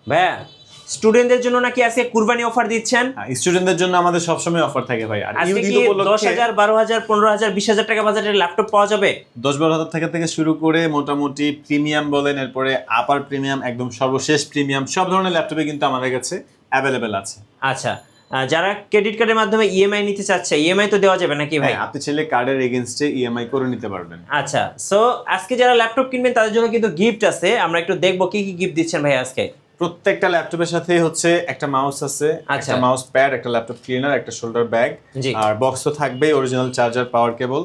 ভাইয়া স্টুডেন্টদের জন্য নাকি আজকে কুরবানি অফার দিচ্ছেন? স্টুডেন্টদের জন্য আমাদের সবসময় অফার থাকে ভাই। আর আজকে কি 10,000 12,000 15,000 20,000 টাকা বাজারের ল্যাপটপ পাওয়া যাবে? 10-12 হাজার টাকা থেকে শুরু করে মোটামুটি প্রিমিয়াম বলেন, এরপরে আপার প্রিমিয়াম, একদম সর্বশেষ প্রিমিয়াম, সব ধরনের ল্যাপটপে কিন্তু আমাদের কাছে অ্যাভেলেবেল আছে। আচ্ছা, যারা ক্রেডিট কার্ডের মাধ্যমে ইএমআই নিতে চাচ্ছে, ইএমআই তো দেওয়া যাবে নাকি ভাই? আপনি চাইলে কার্ডের এগেইনস্টে ইএমআই করে নিতে পারবেন। আচ্ছা, সো আজকে যারা ল্যাপটপ কিনবেন তাদের জন্য কিন্তু গিফট আছে। আমরা একটু দেখবো কি কি গিফট দিচ্ছেন ভাই আজকে। প্রত্যেকটা ল্যাপটপের সাথে হচ্ছে একটা মাউস আছে, একটা মাউস প্যাড, একটা ল্যাপটপ ক্লিনার, একটা শোল্ডার ব্যাগ, আর বক্স তো থাকবেই, অরিজিনাল চার্জার, পাওয়ার কেবল,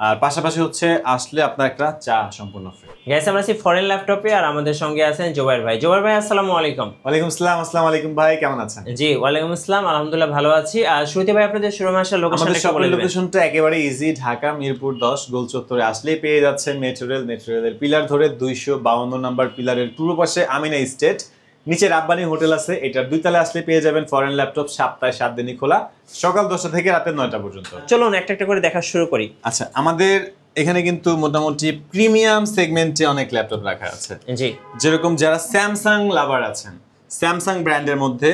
আর পাশাপাশি হচ্ছে আসলে আপনার একটা চা সম্পূর্ণ ফ্রি। গাইস, আমরা আছি ফরেন ল্যাপটপে আর আমাদের সঙ্গে আছেন জোবাইর ভাই। জোবাইর ভাই আসসালামু আলাইকুম। ওয়ালাইকুম আসসালাম। আসসালামু আলাইকুম ভাই, কেমন আছেন? জি ওয়ালাইকুম আসসালাম, আলহামদুলিল্লাহ ভালো আছি। আর শুরুতে ভাই আপনাদের শোরুমে আসার লোকেশনটা বলে দিবেন। লোকেশনটা একেবারে ইজি, ঢাকা মিরপুর 10 গোল চত্বরে আসলেই পেয়ে যাচ্ছে মেট্রোরেলের পিলার ধরে 252 নাম্বার পিলারের পূর্ব পাশে আমিনা স্টেট, নিচে রাব্বানি হোটেল আছে, এটার 2 তলায় আসলে পেয়ে যাবেন ফরেন ল্যাপটপ। সপ্তাহে 7 দিনই খোলা, সকাল 10টা থেকে রাতে 9টা পর্যন্ত। চলুন একটা একটা করে দেখা শুরু করি। আচ্ছা, আমাদের এখানে কিন্তু মোটামুটি প্রিমিয়াম সেগমেন্টে অনেক ল্যাপটপ রাখা আছে। জি, যেরকম যারা স্যামসাং লাভার আছেন, স্যামসাং ব্র্যান্ডের মধ্যে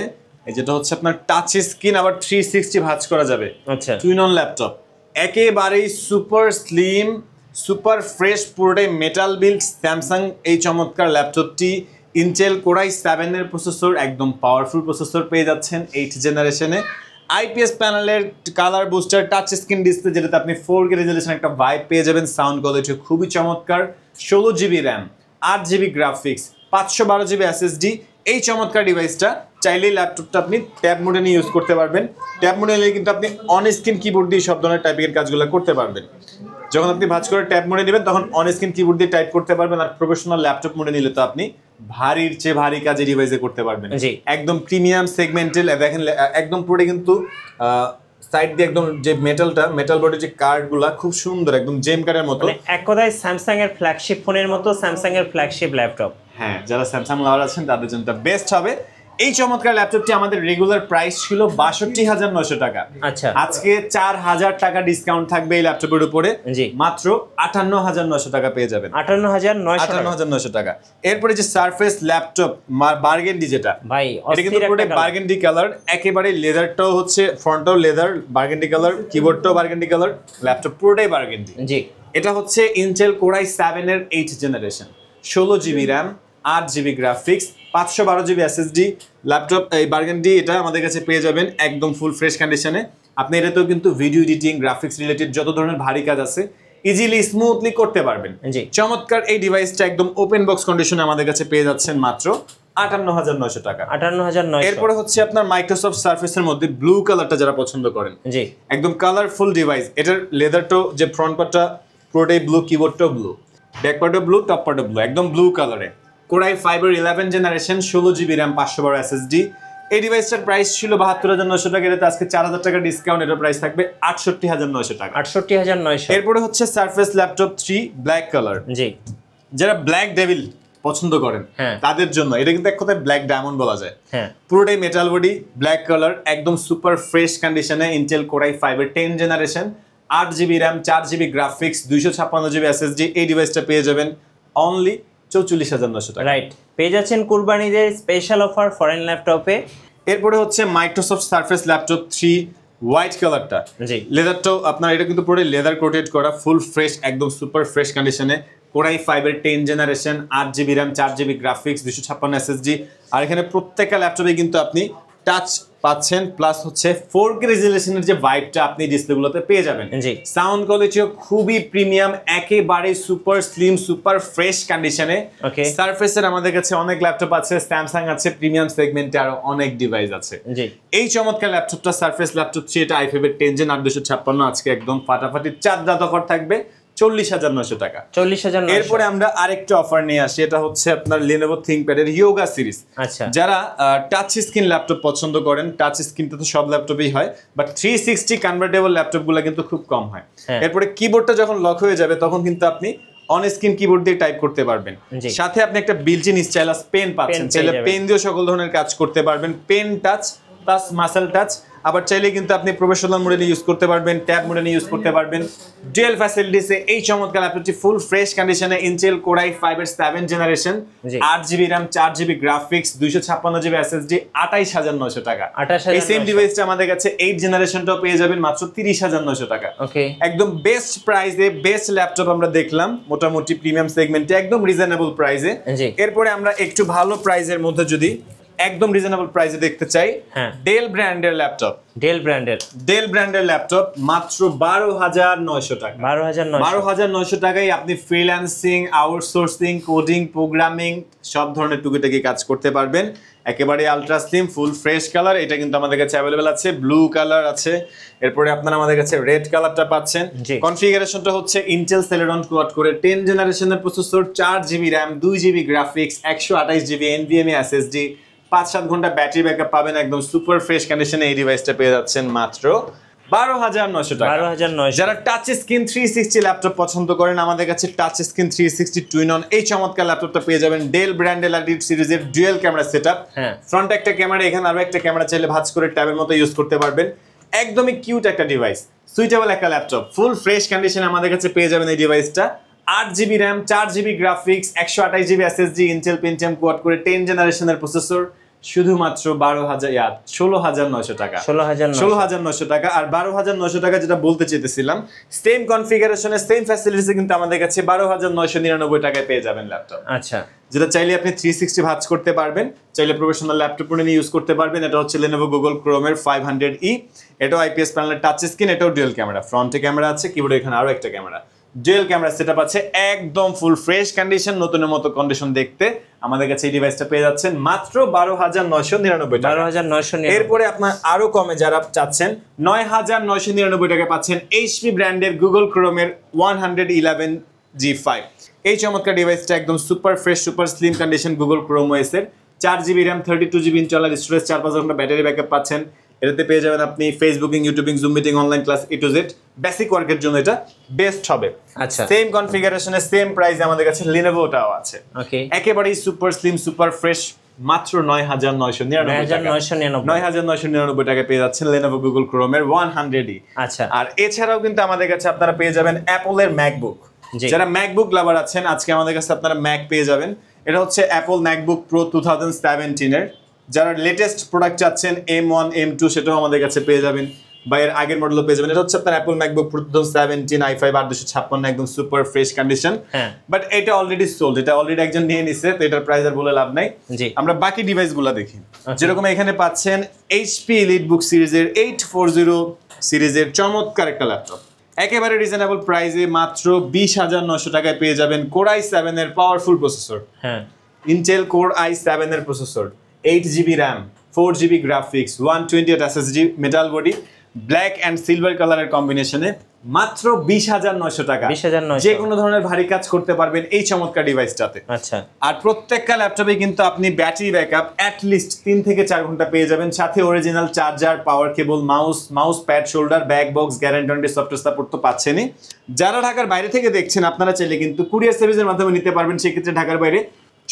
যেটা হচ্ছে আপনার টাচ স্ক্রিন, আবার 360 ভাঁজ করা যাবে, আচ্ছা, টুইন অন ল্যাপটপ, একেবারেই সুপার স্লিম, সুপার ফ্রেশ, পুরোটাই মেটাল বিল্ড স্যামসাং এই চমৎকার ল্যাপটপটি ইন্টেল কোর i7 এর প্রসেসর, একদম পাওয়ারফুল প্রসেসর পেয়ে যাচ্ছেন 8th জেনারেশনে। আইপিএস প্যানেলের colour booster touch screen display, যেটাতে আপনি 4K রেজলিউশন একটা ভাইব পেয়ে যাবেন, সাউন্ড কোয়ালিটি খুবই চমৎকার, 16GB RAM, 8GB graphics, 512GB SSD। এই চমৎকার ডিভাইসটা চাইলেই ল্যাপটপটা আপনি ট্যাব মোডে নিয়ে ইউজ করতে পারবেন। ট্যাব মোডে নিলে কিন্তু আপনি অন স্ক্রিন কিবোর্ড দিয়ে সব ধরনের টাইপিংয়ের কাজগুলো করতে পারবেন। যখন আপনি ভাঁজ করে ট্যাব মোডে নেবেন তখন অন স্ক্রিন কিবোর্ড দিয়ে টাইপ করতে পারবেন। আর প্রফেশনাল ল্যাপটপ মোডে নিলে তো আপনি ভারীর চেয়ে ভারী কাজ এই ডিভাইসে করতে পারবেন। একদম প্রিমিয়াম সেগমেন্টাল, দেখেন একদম পুরো কিন্তু সাইড দিয়ে একদম যে মেটাল বডি যে কার্ডগুলো খুব সুন্দর, একদম জেম কার্ডের মতো, এক কথায় স্যামসাং এর ফ্ল্যাগশিপ ফোনের মতো স্যামসাং এর ফ্ল্যাগশিপ ল্যাপটপ। হ্যাঁ, যারা স্যামসাং লাভার আছেন তাদের জন্য বেস্ট হবে। এই চমৎকার ল্যাপটপটি আমাদের রেগুলার প্রাইস ছিল 62,900 টাকা। আচ্ছা, আজকে 4,000 টাকা ডিসকাউন্ট থাকবে এই ল্যাপটপের উপরে, মাত্র 58,900 টাকা পেয়ে যাবেন। 58,900 টাকা। এরপরে যে সারফেস ল্যাপটপ বার্গেন্ডি, যেটা ভাই এটা কিন্তু পুরো বার্গেন্ডি কালার, একেবারে লেদারটাও হচ্ছে ফ্রন্টটাও লেদার বার্গেন্ডি কালার, কিবোর্ডটাও বার্গেন্ডি কালার, ল্যাপটপ পুরোটাই বার্গেন্ডি। জি, এটা হচ্ছে ইন্টেল কোর i7 এর 8th generation, 16GB RAM, 8GB graphics, 512GB SSD laptop. এই বার্গেন্ডি এটা আমাদের কাছে পেয়ে যাবেন একদম ফুল ফ্রেশ কন্ডিশনে। আপনি এটাতেও কিন্তু ভিডিও এডিটিং, গ্রাফিক্স রিলেটেড যত ধরনের ভারী কাজ আছে ইজিলি স্মুথলি করতে পারবেন। চমৎকার এই ডিভাইসটা একদম ওপেন বক্স কন্ডিশনে আমাদের কাছে পেয়ে যাচ্ছেন মাত্র 58,900 টাকা। 58,900। এরপরে হচ্ছে আপনার মাইক্রোসফট সারফেসের মধ্যে ব্লু কালারটা যারা পছন্দ করেন, একদম কালারফুল ডিভাইস। এটার লেদারটাও যে ফ্রন্ট পার্টটা পুরোটাই ব্লু, কিবোর্ডটাও ব্লু, ব্যাক পার্টও ব্লু, টপ পার্টও ব্লু, একদম ব্লু কালারে। কোর i5 এর 11th generation, 16GB RAM, 512 SSD। এই ডিভাইসটার প্রাইস ছিল 72,900 টাকা, এটাতে আজকে 4,000 টাকা ডিসকাউন্ট, এটার প্রাইস থাকবে 68,900 টাকা। 68,900। এরপরে হচ্ছে সারফেস ল্যাপটপ 3 ব্ল্যাক কালার, জি, যারা ব্ল্যাক ডেভিল পছন্দ করেন তাদের জন্য এটা কিন্তু এক কথায় ব্ল্যাক ডায়মন্ড বলা যায়। পুরোটাই মেটাল বডি, ব্ল্যাক কালার, একদম সুপার ফ্রেশ কন্ডিশনে, ইন্টেল কোর i5 এর 10th generation, 8GB RAM, 4GB graphics, 256GB SSD। এই ডিভাইসটা পেয়ে যাবেন অনলি 44,900 টাকা। রাইট, পেয়ে যাচ্ছেন কুরবানিদের স্পেশাল অফার ফরেন ল্যাপটপে। এরপরে হচ্ছে মাইক্রোসফট সারফেস ল্যাপটপ 3 হোয়াইট কালারটা, জি, লেদারটাও আপনার এটা কিন্তু পুরো লেদার কোটেড করা, ফুল ফ্রেশ, একদম সুপার ফ্রেশ কন্ডিশনে, কোর i5 এর 10th generation, 8GB RAM, 4GB graphics, 256 SSD। আর এখানে প্রত্যেকটা ল্যাপটপে কিন্তু আপনি টাচ পাচ্ছেন, প্লাস হচ্ছে 4K রেজলিউশনের যে ভাইবটা আপনি ডিসপ্লেগুলোতে পেয়ে যাবেন। সাউন্ড কোয়ালিটিও খুবই প্রিমিয়াম, একেবারে সুপার স্লিম, সুপার ফ্রেশ কন্ডিশনে। সারফেসের আমাদের কাছে অনেক ল্যাপটপ আছে, স্যামসাং আছে, প্রিমিয়াম সেগমেন্টে আরো অনেক ডিভাইস আছে। এই চমৎকার ল্যাপটপটা সারফেস ল্যাপটপ 3, এটা i5 এর 10th জেন, 8,256। আজকে একদম ফাটাফাটি 4 রাত অফার থাকবে 40,900 টাকা। 40,900। এরপরে আমরা আরেকটা অফার নিয়ে আসি, এটা হচ্ছে আপনার Lenovo ThinkPad এর ইয়োগা সিরিজ। আচ্ছা, যারা টাচ স্ক্রিন ল্যাপটপ পছন্দ করেন, টাচ স্ক্রিনটা তো সব ল্যাপটপেই হয়, বাট 360 কনভার্টেবল ল্যাপটপগুলো কিন্তু খুব কম হয়। এরপরে কিবোর্ডটা যখন লক হয়ে যাবে তখন কিন্তু আপনি অন স্ক্রিন কিবোর্ড দিয়ে টাইপ করতে পারবেন, সাথে আপনি একটা বিল্ট ইন স্টাইলাস পেন পাচ্ছেন, চাইলে পেন দিয়ে সকল ধরনের কাজ করতে পারবেন। Pen touch plus muscle touch, আবার চাইলে কিন্তু আপনি প্রফেশনাল মোডে ইউজ করতে পারবেন, ট্যাব মোডে ইউজ করতে পারবেন। ডুয়েল ফ্যাসিলিটিসে এই চমৎকার ল্যাপটপটি ফুল ফ্রেশ কন্ডিশনে ইন্টেল কোর i5 এর 7 generation, 8GB RAM, 4GB graphics, 256GB SSD, 28900 টাকা। এই সেম ডিভাইসটা আমাদের কাছে 8 জেনারেশনটাও পেয়ে যাবেন মাত্র 30900 টাকা। ওকে, একদম বেস্ট প্রাইসে বেস্ট ল্যাপটপ আমরা দেখলাম, মোটামুটি প্রিমিয়াম সেগমেন্টে একদম রিজনেবল প্রাইসে। এরপরে আমরা একটু ভালো প্রাইসের মধ্যে যদি একদম রিজনেবল প্রাইসে দেখতে চাই, ডেল ব্র্যান্ডের ল্যাপটপ, ডেল ব্র্যান্ডের ল্যাপটপ মাত্র 12900 টাকা। 12900 টাকায় আপনি ফ্রিল্যান্সিং, আউটসোর্সিং, কোডিং, প্রোগ্রামিং সব ধরনের টুকিটাকি কাজ করতে পারবেন। একেবারে ultra slim, full fresh colour, এটা কিন্তু আমাদের কাছে অ্যাভেলেবেল আছে। ব্লু কালার আছে, এরপরে আপনারা আমাদের কাছে রেড কালারটা পাচ্ছেন। কনফিগারেশনটা হচ্ছে ইন্টেল সেলেরন কোয়াড করে 10 জেনারেশনের processor, 4GB RAM, 2GB graphics, 128GB NVMe SSD, 5-7 ঘন্টা ব্যাটারি ব্যাকআপ পাবেন। একদম সুপার ফ্রেশ কন্ডিশনে এই ডিভাইসটা পেয়ে যাচ্ছেন মাত্র 12900 টাকা। 12900। যারা টাচ স্ক্রিন 360 ল্যাপটপ পছন্দ করেন, আমাদের কাছে টাচ স্ক্রিন 360 টুইন অন এই চমৎকার ল্যাপটপটা পেয়ে যাবেন। ডেল ব্র্যান্ডের ল্যাটিটিউড সিরিজের ডুয়াল ক্যামেরা সেটআপ, ফ্রন্ট একটা ক্যামেরা, এখানে আরো একটা ক্যামেরা, চাইলে ভাঁজ করে ট্যাবের মতো ইউজ করতে পারবেন। একদমই কিউট একটা ডিভাইস, সুইটেবল একটা ল্যাপটপ, ফুল ফ্রেশ কন্ডিশনে আমাদের কাছে পেয়ে যাবেন এই ডিভাইসটা। 8GB RAM, 4GB graphics, 128GB SSD, Intel Pentium quad করে 10 জেনারেশনের প্রসেসর, শুধুমাত্র 16900 টাকা। 16900 টাকা। আর 12900 টাকা যেটা বলতে চেয়েছিলাম, সেম কনফিগারেশনে সেম ফ্যাসিলিটিসে কিন্তু আমাদের কাছে 12999 টাকায় পেয়ে যাবেন ল্যাপটপ। আচ্ছা, যেটা চাইলে আপনি 360 ভাঁজ করতে পারবেন, চাইলে প্রফেশনাল ল্যাপটপ নিয়ে ইউজ করতে পারবেন। এটা হচ্ছে Lenovo Google Chrome এর 500E, এটাও IPS প্যানেলের টাচ স্ক্রিন, এটাও ডুয়াল ক্যামেরা, ফ্রন্টে ক্যামেরা আছে, কিবোর্ডে এখানে আরো একটা ক্যামেরা, ডুয়াল ক্যামেরা সেটআপ আছে, একদম ফুল ফ্রেশ কন্ডিশন, নতুনের মতো কন্ডিশন দেখতে আমাদের কাছে এই ডিভাইসটা পেয়ে যাচ্ছেন মাত্র 12999 টাকা। 12999। এরপরে আপনার আরো কমে যারা চাচ্ছেন 9999 টাকা পাচ্ছেন HP ব্র্যান্ডের Google Chrome এর 111G5। এই চমৎকার ডিভাইসটা একদম super fresh, super slim condition Google Chrome OS এর, 4GB RAM, 32GB internal storage, 4-5 ঘন্টা ব্যাটারি ব্যাকআপ পাচ্ছেন। এটাতে পেয়ে যাবেন আপনি Facebooking, YouTubing, zoom meeting, online class A to Z, basic ওয়ার্কের জন্য এটা বেস্ট হবে। আচ্ছা, সেম কনফিগারেশনে সেম প্রাইসে আমাদের কাছে Lenovoটাও আছে। ওকে, একেবারেই সুপার স্লিম, সুপার ফ্রেশ, মাত্র 9999 টাকায় পেয়ে যাচ্ছেন Lenovo Google Chrome এর 100E। আচ্ছা, আর এছাড়াও কিন্তু আমাদের কাছে আপনারা পেয়ে যাবেন অ্যাপলের ম্যাকবুক। যারা ম্যাকবুক লাভার আছেন, আজকে আমাদের কাছে আপনারা ম্যাক পেয়ে যাবেন। এটা হচ্ছে অ্যাপল ম্যাকবুক প্রো 2017 এর। যারা লেটেস্ট প্রোডাক্ট চাচ্ছেন M1, M2 সেটাও আমাদের কাছে পেয়ে যাবেন, বা এর আগের মডেলও পেয়ে যাবেন। এটা হচ্ছে আপনার অ্যাপল ম্যাকবুক প্রো 2017 i5 8256, একদম সুপার ফ্রেশ কন্ডিশন। বাট এটা অলরেডি সোল্ড, এটা অলরেডি একজন নিয়ে নিছে, তো এটার প্রাইস আর বলে লাভ নাই। আমরা বাকি ডিভাইসগুলো দেখি। যেরকম এখানে পাচ্ছেন HP EliteBook সিরিজের 840 সিরিজের চমৎকার একটা ল্যাপটপ, একেবারে রিজনেবল প্রাইসে মাত্র 20900 টাকায় পেয়ে যাবেন Core i7 এর powerful processor, Intel Core i7 এর processor, 8GB RAM, 4GB graphics, 128 SSD, metal body, black and silver কালারের কম্বিনেশনে মাত্র 20900 টাকা। যে কোনো ধরনের ভারী কাজ করতে পারবেন এই চমৎকার ডিভাইসটাতে। আচ্ছা, আর প্রত্যেকটা ল্যাপটপে কিন্তু আপনি ব্যাটারি ব্যাকআপ অ্যাটলিস্ট 3 থেকে 4 ঘন্টা পেয়ে যাবেন, সাথে original charger, power cable, mouse pad, shoulder, back box, guarantee software support তো পাচ্ছেনই। যারা ঢাকার বাইরে থেকে দেখছেন, আপনারা চাইলে কিন্তু কুরিয়ার সার্ভিসের মাধ্যমে নিতে পারবেন। সেক্ষেত্রে ঢাকার বাইরে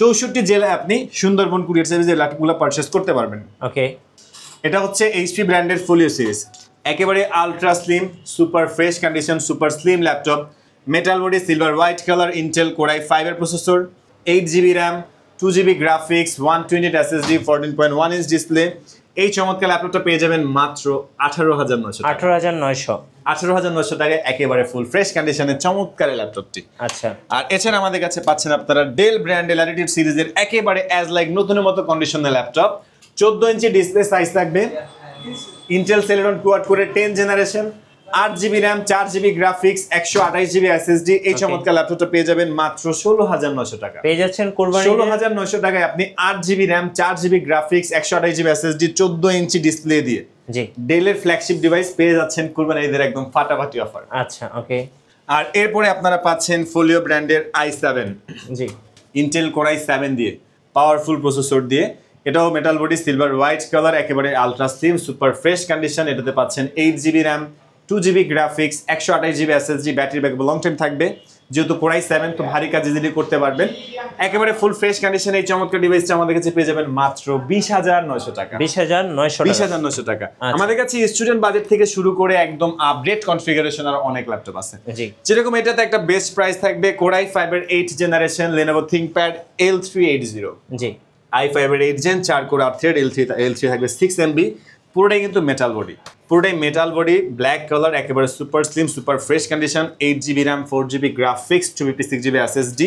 64 জেলায় আপনি সুন্দরবন কুরিয়ার সার্ভিসের ল্যাপটপগুলো পারচেস করতে পারবেন। ওকে, এটা হচ্ছে HP ব্র্যান্ডের ফোলিও সিরিজ, একেবারে ultra slim, super fresh condition, super slim laptop, metal body, silver white colour, Intel Core i5 এর processor, 8GB RAM, 2GB graphics, 128 SSD, 14.1 inch display. এই চমৎকার ল্যাপটপটা পেয়ে যাবেন মাত্র 18900 টাকা। 18900 টাকায় একেবারে ফুল ফ্রেশ কন্ডিশনের চমৎকার ল্যাপটপটি। আচ্ছা, আর এছাড়া আমাদের কাছে পাচ্ছেন আপনারা ডেল ব্র্যান্ডের ল্যাটিটিউড সিরিজের একেবারে অ্যাজ লাইক নতুনের মতো কন্ডিশনের ল্যাপটপ, 14 ইঞ্চি ডিসপ্লে সাইজ থাকবে, ইন্টেল সেলেরন কোয়াড করে 10 generation, 8GB RAM, 4GB graphics, 128GB SSD। এই চমৎকার ল্যাপটপটা পেয়ে যাবেন মাত্র 16900 টাকা। পেয়ে যাচ্ছেন কোরবানি 16900 টাকায় আপনি 8GB RAM, 4GB graphics, 128GB SSD, 14 inch display দিয়ে জি ডেলের ফ্ল্যাগশিপ ডিভাইস পেয়ে যাচ্ছেন কুরবানি ঈদের একদম ফাটাফাটি অফার। আচ্ছা, ওকে। আর এরপরে আপনারা পাচ্ছেন ফোলিও ব্র্যান্ডের i7, জি ইন্টেল Core i7 দিয়ে, পাওয়ারফুল প্রসেসর দিয়ে, এটাও metal body, silver white colour, একেবারে ultra slim, super fresh condition. এটাতে পাচ্ছেন 8GB RAM, 2GB graphics, 128GB SSD, battery backup long time থাকবে, যেহেতু কোরাই 7 তো ভারী কাজ ইজিলি করতে পারবেন। একেবারে ফুল ফ্রেশ কন্ডিশনে এই চমৎকার ডিভাইসটা আমাদের কাছে পেয়ে যাবেন মাত্র 20,900 টাকা। 20,900 টাকা। আমাদের কাছে স্টুডেন্ট বাজেট থেকে শুরু করে একদম আপডেট কনফিগারেশন আর অনেক ল্যাপটপ আছে। জি, যেরকম এটাতে একটা বেস্ট প্রাইস থাকবে কোরাই 5 এর 8 জেনারেশন Lenovo ThinkPad L380। জি, i5 এর 8 জেন 4 কোর 8 থ্রেড L3 থাকবে 6 MB। পুরোটাই কিন্তু মেটাল বডি, ব্ল্যাক কালার, একেবারে super slim, super fresh condition, 8GB RAM, 4GB graphics, 256GB SSD,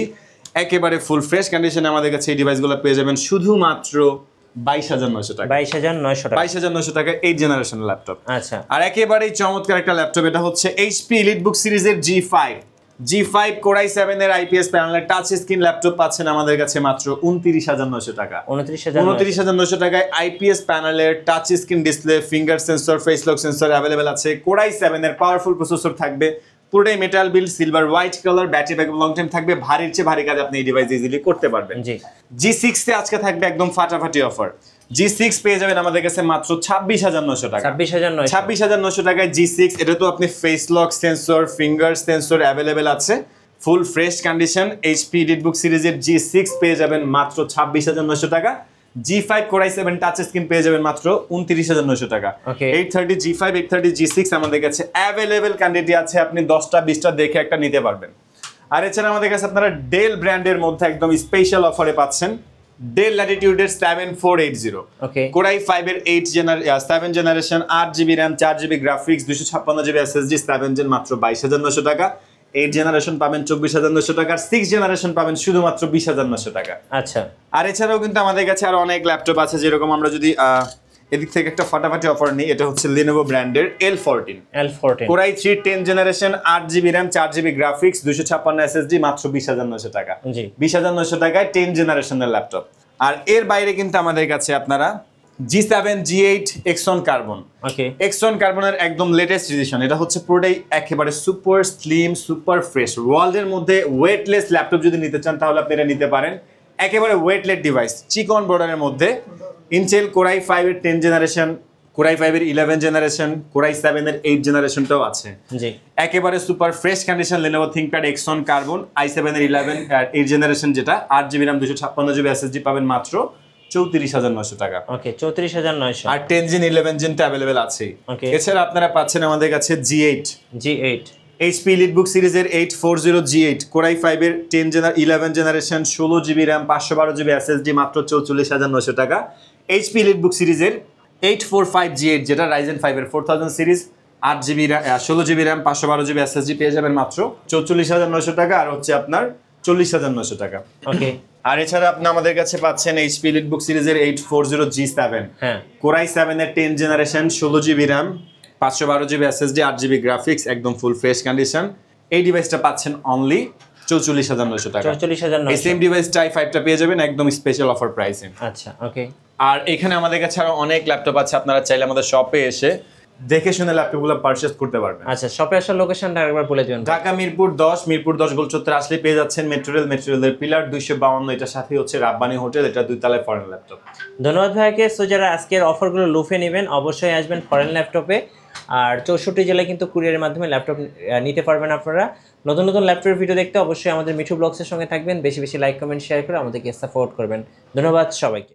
একেবারে ফুল ফ্রেশ কন্ডিশনে আমাদের কাছে এই ডিভাইসগুলো পেয়ে যাবেন শুধুমাত্র 22,900 টাকা। 22,900 টাকা 8 জেনারেশনের ল্যাপটপ। আচ্ছা, আর একেবারেই চমৎকার একটা ল্যাপটপ, এটা হচ্ছে HP EliteBook সিরিজের G5 কোরাই 7 এর IPS প্যানেলের টাচ স্ক্রিন ল্যাপটপ পাচ্ছেন আমাদের কাছে মাত্র 29,900 টাকা। 29,900 টাকায় IPS প্যানেলের touch screen display, finger sensor, face lock sensor available আছে। কোরাই 7 এর পাওয়ারফুল প্রসেসর থাকবে, পুরোটাই metal build, silver white colour, battery backup long time থাকবে, ভারীর চেয়ে ভারী কাজ আপনি এই ডিভাইস ইজিলি করতে পারবেন। জি, G6 তে আজকে থাকবে একদম ফাটাফাটি অফার। G6 পেয়ে যাবেন আমাদের কাছে মাত্র 26,900 টাকা। 26,900 টাকায় G6। এটা তো আপনি face lock sensor, finger sensor available আছে, full fresh condition. HP EliteBook সিরিজের G6 পেয়ে যাবেন মাত্র 26,900 টাকা। G5 কোরাই 7 টাচ স্ক্রিন পেয়ে যাবেন মাত্র 29,900 টাকা। 830 G5, 830 G6 আমাদের কাছে অ্যাভেলেবেল কোয়ান্টিটি আছে, আপনি 10টা 20টা দেখে একটা নিতে পারবেন। আর এছাড়া আমাদের কাছে আপনারা ডেল ব্র্যান্ডের মধ্যে একদম স্পেশাল অফারে পাচ্ছেন ডেল ল্যাটিটিউডের 7480 কোরাই 5 এর 7 generation, 8GB RAM, 4GB graphics, 256GB SSD, 7 gen মাত্র 22,900 টাকা। 8 জেনারেশন পাবেন 24,900 টাকা, 6 জেনারেশন পাবেন শুধুমাত্র 20,900 টাকা। আচ্ছা, আর এছাড়াও কিন্তু আমাদের কাছে আরো অনেক ল্যাপটপ আছে, যেরকম আমরা যদি এদিক থেকে একটা ফাটাফাটি অফার নিই, এটা হচ্ছে Lenovo ব্র্যান্ডের L14 core i 3 10 generation, 8GB RAM, 4GB graphics, 256 SSD, মাত্র 20,900 টাকা। 20,900 টাকায় 10 জেনারেশনের ল্যাপটপ। আর এর বাইরে কিন্তু আমাদের কাছে আপনারা G7 G8 Exxon Carbon Exxon Carbonএর একদম লেটেস্ট এডিশন, এটা হচ্ছে পুরোটাই একেবারে সুপার স্লিম, সুপার ফ্রেশ। ওয়ার্ল্ডের মধ্যে ওয়েটলেস ল্যাপটপ যদি নিতে চান তাহলে আপনি এটা নিতে পারেন। একেবারে ওয়েটলেস ডিভাইস, চিকন বর্ডারের মধ্যে। ইন্টেল কোরাই 5 এর 10 জেনারেশন, কোরাই 5 এর 11 জেনারেশন, কোরাই 7 এর 8 জেনারেশনটাও আছে। একেবারে super fresh condition Lenovo ThinkPad Exxon Carbon i7 এর 8 জেনারেশন, যেটা 8GB RAM, 256GB SSD পাবেন মাত্র 34,900 টাকা। 34,900। আর 10 জেন 11 জেন টা अवेलेबल আছে। এছাড়া আপনারা পাচ্ছেন আমাদের কাছে G8 HP EliteBook সিরিজের 840 G8 কোরাই 5 এর 11 generation, 16GB RAM, 512GB SSD মাত্র 44,900 টাকা। HP EliteBook সিরিজের 845 G8 যেটা Ryzen 5 এর 4000 series, 8GB 16GB RAM, 512GB SSD পেয়ে যাবেন মাত্র 44,900 টাকা। আর হচ্ছে আপনার 40,900 টাকা। আর এছাড়া আপনি আমাদের কাছে পাচ্ছেন HP EliteBook সিরিজের 840 G7 কোরাই 7 এর 10 generation, 16GB RAM, 512GB SSD, 8GB graphics, একদম ফুল ফ্রেশ কন্ডিশন। এই ডিভাইসটা পাচ্ছেন অনলি 44,900 টাকা। 44,900। এই সেম ডিভাইসটা i5টা পেয়ে যাবেন একদম স্পেশাল অফার প্রাইসে। আচ্ছা, আর এখানে আমাদের কাছে আরো অনেক ল্যাপটপ আছে, আপনারা চাইলে আমাদের শপে এসে দেখে শুনে ল্যাপটপগুলো পারচেজ করতে পারবেন। আচ্ছা, শপে আসার লোকেশনটা আরেকবার বলে দিন। ঢাকা মিরপুর 10 গোল চত্বর আসলে পেয়ে যাচ্ছেন মেট্রোরেলের পিলার 252, এটার সাথে হচ্ছে রাব্বানি হোটেল, এটা 2 তলায় ফরেন ল্যাপটপ। ধন্যবাদ ভাইকে। সো যারা আজকের অফারগুলো লুফে নেবেন অবশ্যই আসবেন ফরেন ল্যাপটপে। আর 64 জেলায় কিন্তু কুরিয়ারের মাধ্যমে ল্যাপটপ নিতে পারবেন আপনারা। নতুন নতুন ল্যাপটপের ভিডিও দেখতে অবশ্যই আমাদের মিঠু ব্লগসের সঙ্গে থাকবেন। বেশি বেশি লাইক, কমেন্ট, শেয়ার করে আমাদেরকে সাপোর্ট করবেন। ধন্যবাদ সবাইকে।